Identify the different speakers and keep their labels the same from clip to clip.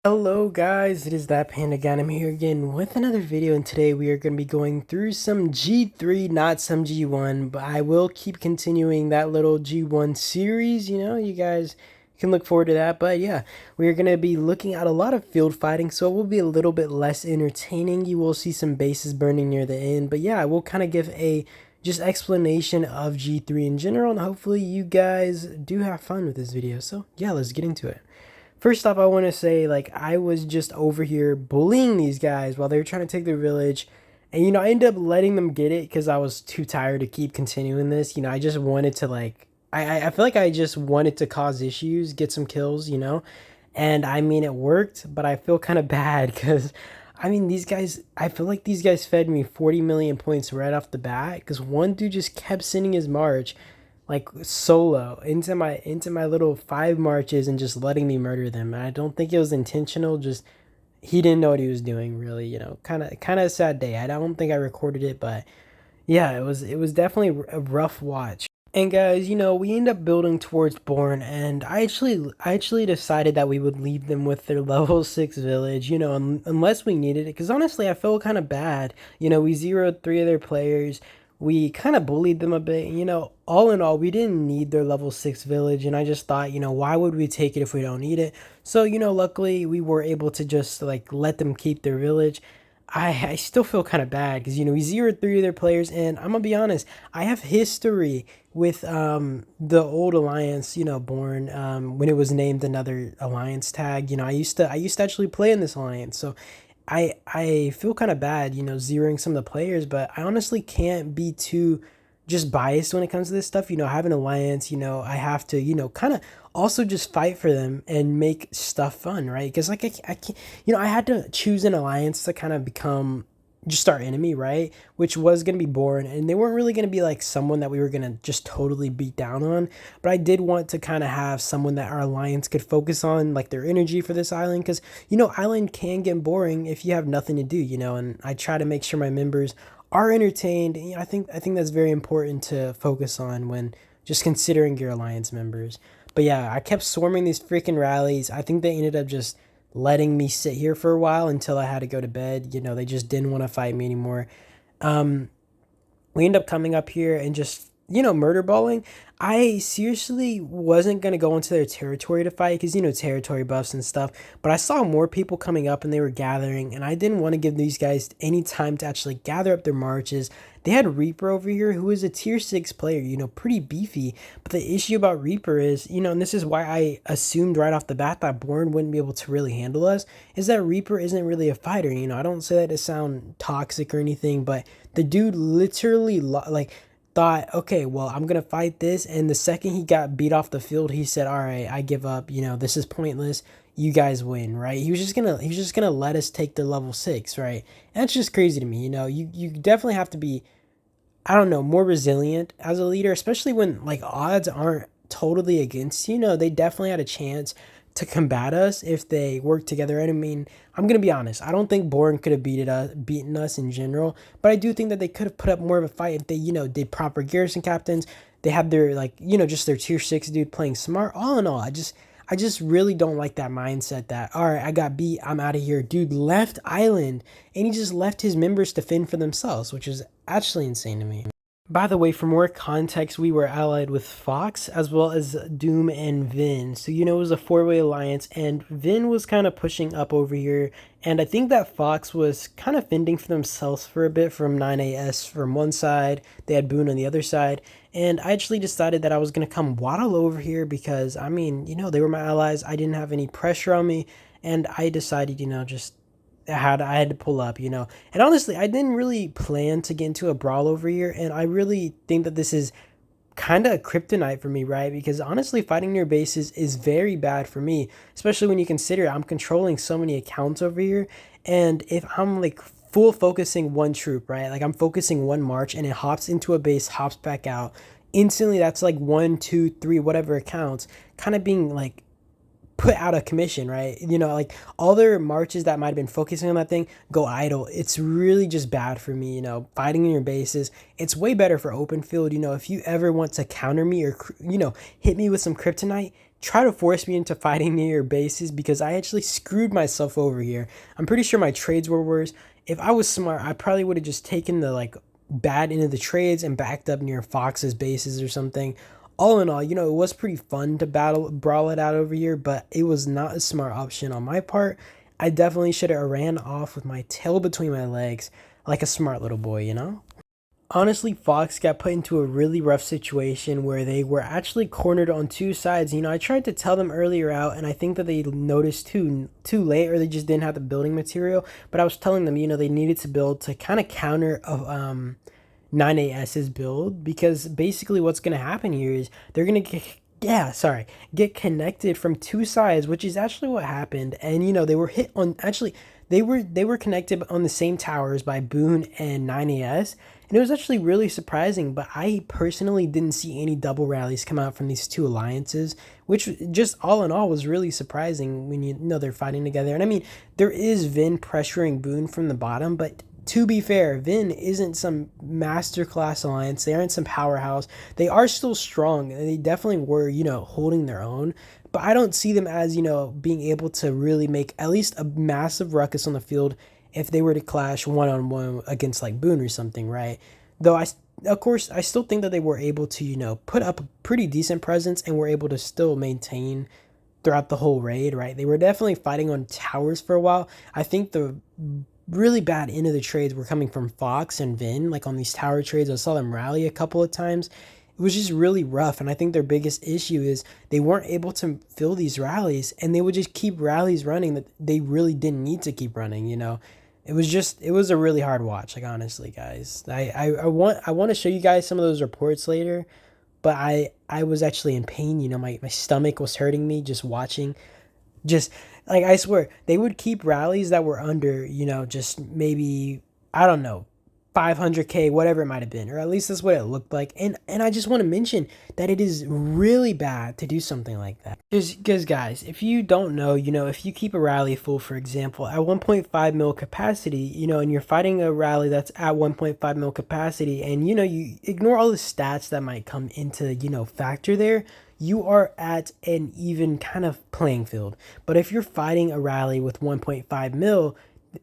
Speaker 1: Hello guys, it is that panda again. I'm here again with another video, and today we are going to be going through some G3, not some G1, but I will keep continuing that little G1 series. You guys can look forward to that. But yeah, we are going to be looking at a lot of field fighting, so it will be a little bit less entertaining. You will see some bases burning near the end, but yeah, I will kind of give a just explanation of G3 in general, and hopefully you guys do have fun with this video. So yeah, let's get into it. First off, I want to say, like, I was just over here bullying these guys while they were trying to take their village. And, I ended up letting them get it because I was too tired to keep continuing this. I just wanted to, like, I feel like I just wanted to cause issues, get some kills. And, I mean, it worked, but I feel kind of bad because, I mean, these guys, I feel like these guys fed me 40 million points right off the bat because one dude just kept sending his march like solo into my little 5 marches and just letting me murder them. And I don't think it was intentional. Just he didn't know what he was doing. Really, kind of a sad day. I don't think I recorded it, but yeah, it was definitely a rough watch. And guys, we end up building towards Bourne, and I actually decided that we would leave them with their level 6 village, unless we needed it. Because honestly, I felt kind of bad. We zeroed 3 of their players. We kind of bullied them a bit. All in all, we didn't need their level 6 village, and I just thought, why would we take it if we don't need it? So, luckily we were able to just like let them keep their village. I still feel kind of bad because we zeroed 3 of their players, and I'm gonna be honest, I have history with the old alliance, Born, when it was named another alliance tag. I used to actually play in this alliance, so I feel kind of bad, zeroing some of the players, but I honestly can't be too just biased when it comes to this stuff. I have an alliance, I have to, kind of also just fight for them and make stuff fun, right? Because like I can't, I had to choose an alliance to kind of become just our enemy, right? Which was going to be Bourne, and they weren't really going to be like someone that we were going to just totally beat down on. But I did want to kind of have someone that our alliance could focus on, like their energy for this island, because island can get boring if you have nothing to do, and I try to make sure my members are entertained. I think that's very important to focus on when just considering your alliance members. But yeah, I kept swarming these freaking rallies. I think they ended up just letting me sit here for a while until I had to go to bed. They just didn't want to fight me anymore. Um, we end up coming up here and just murder balling. I seriously wasn't going to go into their territory to fight because territory buffs and stuff, but I saw more people coming up and they were gathering, and I didn't want to give these guys any time to actually gather up their marches. They had Reaper over here, who is a tier 6 player, pretty beefy. But the issue about Reaper is, and this is why I assumed right off the bat that Bourne wouldn't be able to really handle us, is that Reaper isn't really a fighter. I don't say that to sound toxic or anything, but the dude literally like thought, okay, well, I'm gonna fight this, and the second he got beat off the field, he said, all right, I give up. This is pointless. You guys win, right? He was just gonna let us take the level 6, right? And that's just crazy to me. You definitely have to be, I don't know, more resilient as a leader, especially when like odds aren't totally against you. They definitely had a chance to combat us if they worked together. And I mean, I'm gonna be honest, I don't think Bourne could have beaten us in general, but I do think that they could have put up more of a fight if they, did proper garrison captains. They had their like, just their tier 6 dude playing smart. All in all, I just really don't like that mindset that, all right, I got beat, I'm out of here. Dude left island and he just left his members to fend for themselves, which is actually insane to me. By the way, for more context, we were allied with Fox as well as Doom and Vin. So, it was a 4-way alliance, and Vin was kind of pushing up over here. And I think that Fox was kind of fending for themselves for a bit from 9AS from one side. They had Boone on the other side. And I actually decided that I was going to come waddle over here because, I mean, they were my allies. I didn't have any pressure on me. And I decided, just I had to pull up. And honestly, I didn't really plan to get into a brawl over here, and I really think that this is kind of a kryptonite for me, right? Because honestly, fighting near bases is very bad for me, especially when you consider I'm controlling so many accounts over here, and if I'm like full focusing one troop, right? Like I'm focusing one march and it hops into a base, hops back out instantly. That's like 1, 2, 3, whatever accounts kind of being like put out of commission, right? Like all their marches that might have been focusing on that thing go idle. It's really just bad for me, fighting in your bases. It's way better for open field. If you ever want to counter me or, hit me with some kryptonite, try to force me into fighting near your bases because I actually screwed myself over here. I'm pretty sure my trades were worse. If I was smart, I probably would have just taken the like bad end of the trades and backed up near Fox's bases or something. All in all, it was pretty fun to brawl it out over here, but it was not a smart option on my part. I definitely should have ran off with my tail between my legs like a smart little boy. Honestly, Fox got put into a really rough situation where they were actually cornered on two sides. I tried to tell them earlier out, and I think that they noticed too late, or they just didn't have the building material. But I was telling them, they needed to build to kind of counter 9AS's build, because basically what's gonna happen here is they're gonna get connected from two sides, which is actually what happened. And they were hit on, actually they were connected on the same towers by Boone and 9AS, and it was actually really surprising. But I personally didn't see any double rallies come out from these two alliances, which just all in all was really surprising when they're fighting together. And I mean, there is Vin pressuring Boone from the bottom, but to be fair, Vin isn't some masterclass alliance. They aren't some powerhouse. They are still strong, and they definitely were, holding their own. But I don't see them as, being able to really make at least a massive ruckus on the field if they were to clash one-on-one against like Boone or something, right? Though of course, I still think that they were able to, put up a pretty decent presence and were able to still maintain throughout the whole raid, right? They were definitely fighting on towers for a while. I think the really bad end of the trades were coming from Fox and Vin, like on these tower trades. I saw them rally a couple of times. It was just really rough, and I think their biggest issue is they weren't able to fill these rallies, and they would just keep rallies running that they really didn't need to keep running. It was a really hard watch, like, honestly, guys. I want to show you guys some of those reports later, but I was actually in pain. My stomach was hurting me just watching. Just like, I swear, they would keep rallies that were under, just maybe, I don't know, 500K, whatever it might have been, or at least that's what it looked like. And I just want to mention that it is really bad to do something like that. Because guys, if you don't know, if you keep a rally full, for example, at 1.5 mil capacity, and you're fighting a rally that's at 1.5 mil capacity, and you ignore all the stats that might come into, factor there, you are at an even kind of playing field. But if you're fighting a rally with 1.5 mil,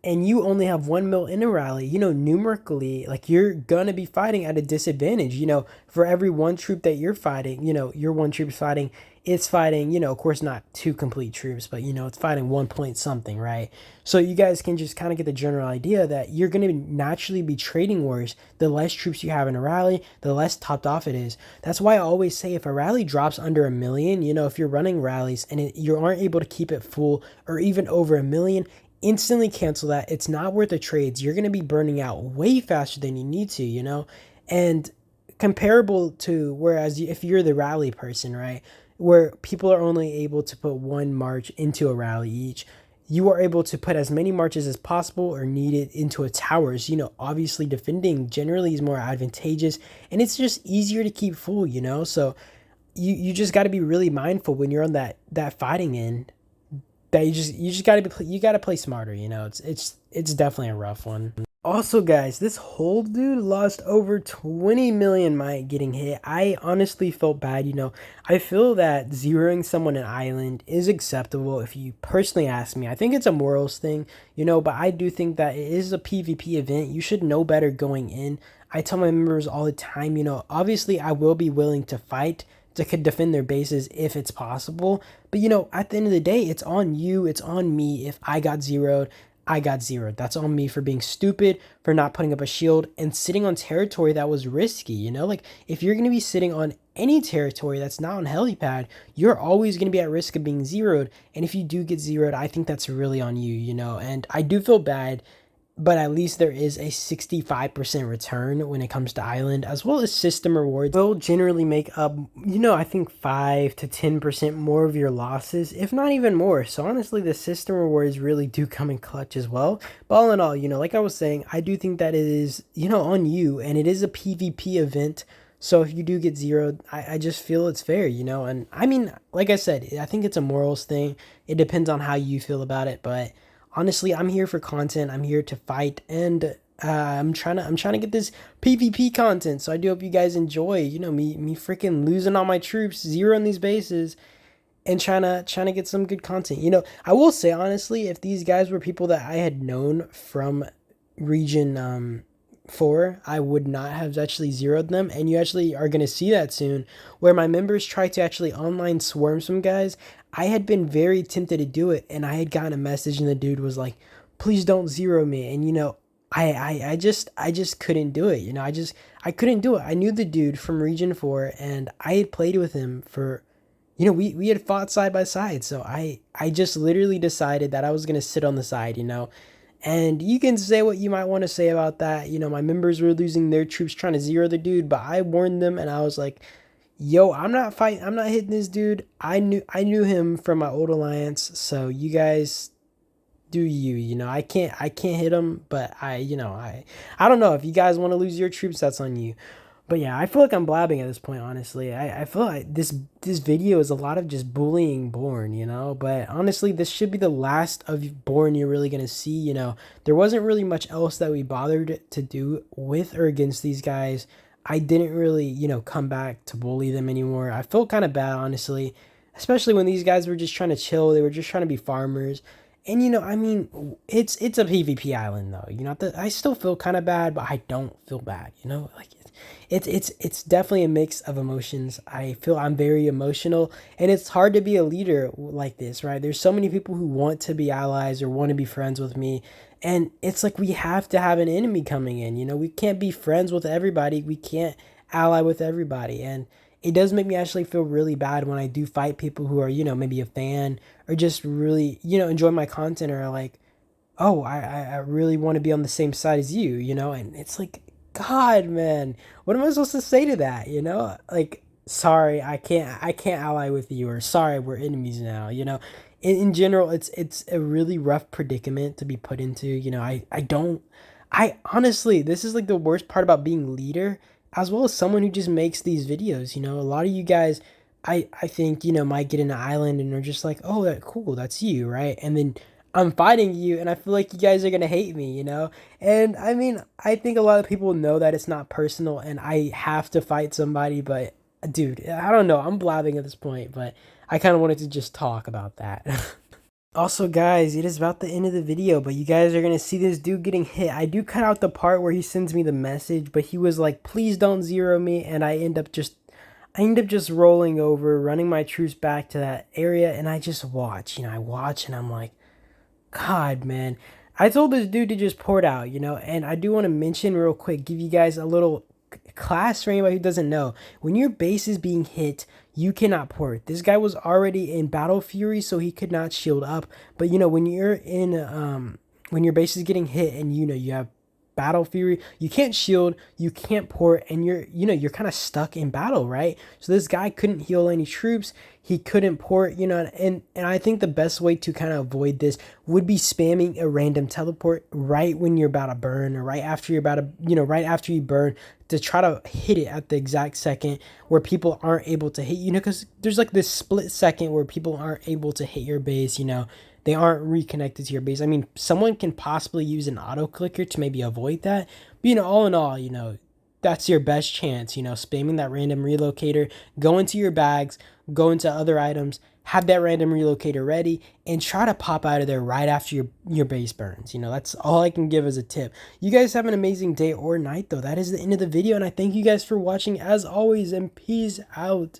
Speaker 1: and you only have 1 mil in a rally, numerically, like, you're gonna be fighting at a disadvantage. For every one troop that you're fighting, your one troop's fighting, it's fighting, of course not two complete troops, but it's fighting 1 point something, right? So you guys can just kind of get the general idea that you're gonna naturally be trading worse the less troops you have in a rally, the less topped off it is. That's why I always say, if a rally drops under 1 million, if you're running rallies and you aren't able to keep it full or even over 1 million, instantly cancel that. It's not worth the trades. You're going to be burning out way faster than you need to. And comparable to, whereas if you're the rally person, right, where people are only able to put one march into a rally each, you are able to put as many marches as possible or needed into a towers. Obviously defending generally is more advantageous, and it's just easier to keep full, so you just got to be really mindful when you're on that fighting end, that you just gotta play smarter. It's definitely a rough one. Also, guys, this whole dude lost over 20 million might getting hit. I honestly felt bad. I feel that zeroing someone an island is acceptable if you personally ask me. I think it's a morals thing, but I do think that it is a PvP event. You should know better going in. I tell my members all the time, obviously I will be willing to fight to defend their bases if it's possible. But at the end of the day, it's on you, it's on me. If I got zeroed, I got zeroed. That's on me for being stupid, for not putting up a shield, and sitting on territory that was risky. Like, if you're going to be sitting on any territory that's not on helipad, you're always going to be at risk of being zeroed. And if you do get zeroed, I think that's really on you, and I do feel bad, but at least there is a 65% return when it comes to island, as well as system rewards. They'll generally make up, I think 5 to 10% more of your losses, if not even more. So honestly, the system rewards really do come in clutch as well. But all in all, like I was saying, I do think that it is, on you, and it is a PvP event. So if you do get zeroed, I just feel it's fair, and I mean, like I said, I think it's a morals thing. It depends on how you feel about it, but honestly, I'm here for content. I'm here to fight, and I'm trying to get this PvP content. So I do hope you guys enjoy. Me freaking losing all my troops, zeroing these bases, and trying to get some good content. You know, I will say honestly, if these guys were people that I had known from region 4, I would not have actually zeroed them, and you actually are going to see that soon where my members try to actually online swarm some guys. I had been very tempted to do it, and I had gotten a message and the dude was like, please don't zero me. And you know, I just couldn't do it. You know, I couldn't do it. I knew the dude from region 4 and I had played with him for, you know, we had fought side by side. So I just literally decided that I was going to sit on the side, you know. And you can say what you might want to say about that. You know, my members were losing their troops trying to zero the dude, but I warned them and I was like, yo, I'm not fighting, I'm not hitting this dude. I knew him from my old alliance, so you guys do you, you know. I can't hit him, but I don't know, if you guys want to lose your troops, that's on you. But yeah, I feel like I'm blabbing at this point, honestly. I feel like this video is a lot of just bullying Born, you know? But honestly, this should be the last of Born you're really going to see, you know? There wasn't really much else that we bothered to do with or against these guys. I didn't really, you know, come back to bully them anymore. I felt kind of bad, honestly. Especially when these guys were just trying to chill. They were just trying to be farmers. And you know, I mean, it's a PvP island though. You know, I still feel kind of bad, but I don't feel bad. You know, like it's definitely a mix of emotions. I feel I'm very emotional, and it's hard to be a leader like this, right? There's so many people who want to be allies or want to be friends with me, and it's like we have to have an enemy coming in. You know, we can't be friends with everybody. We can't ally with everybody, and it does make me actually feel really bad when I do fight people who are, you know, maybe a fan or just really, you know, enjoy my content or are like, oh, I really want to be on the same side as you, you know? And it's like, God, man, what am I supposed to say to that, you know? Like, sorry, I can't ally with you, or sorry, we're enemies now, you know? In general, it's a really rough predicament to be put into, you know. I honestly, this is like the worst part about being leader, as well as someone who just makes these videos, you know. A lot of you guys, I think, you know, might get in an island and are just like, oh, that cool, that's you, right? And then I'm fighting you, and I feel like you guys are gonna hate me, you know. And I mean, I think a lot of people know that it's not personal, and I have to fight somebody. But dude, I don't know, I'm blabbing at this point, but I kind of wanted to just talk about that. Also, guys, it is about the end of the video, but you guys are going to see this dude getting hit. I do cut out the part where he sends me the message, but he was like, please don't zero me, and I end up just rolling over, running my troops back to that area, and I just watch, you know, I watch, and I'm like, God, man. I told this dude to just pour it out, you know, and I do want to mention real quick, give you guys a little class for anybody who doesn't know. When your base is being hit, you cannot port. This guy was already in Battle Fury, so he could not shield up. But you know, when you're in when your base is getting hit and you know you have Battle Fury, you can't shield, you can't port, and you're kind of stuck in battle, right? So this guy couldn't heal any troops, he couldn't port, you know. And I think the best way to kind of avoid this would be spamming a random teleport right when you're about to burn, or right after you're about to, you know, right after you burn, to try to hit it at the exact second where people aren't able to hit you, know, because there's like this split second where people aren't able to hit your base, you know. They aren't reconnected to your base. I mean, someone can possibly use an auto clicker to maybe avoid that. But, you know, all in all, you know, that's your best chance, you know, spamming that random relocator, go into your bags, go into other items, have that random relocator ready, and try to pop out of there right after your base burns. You know, that's all I can give as a tip. You guys have an amazing day or night, though. That is the end of the video, and I thank you guys for watching as always, and peace out.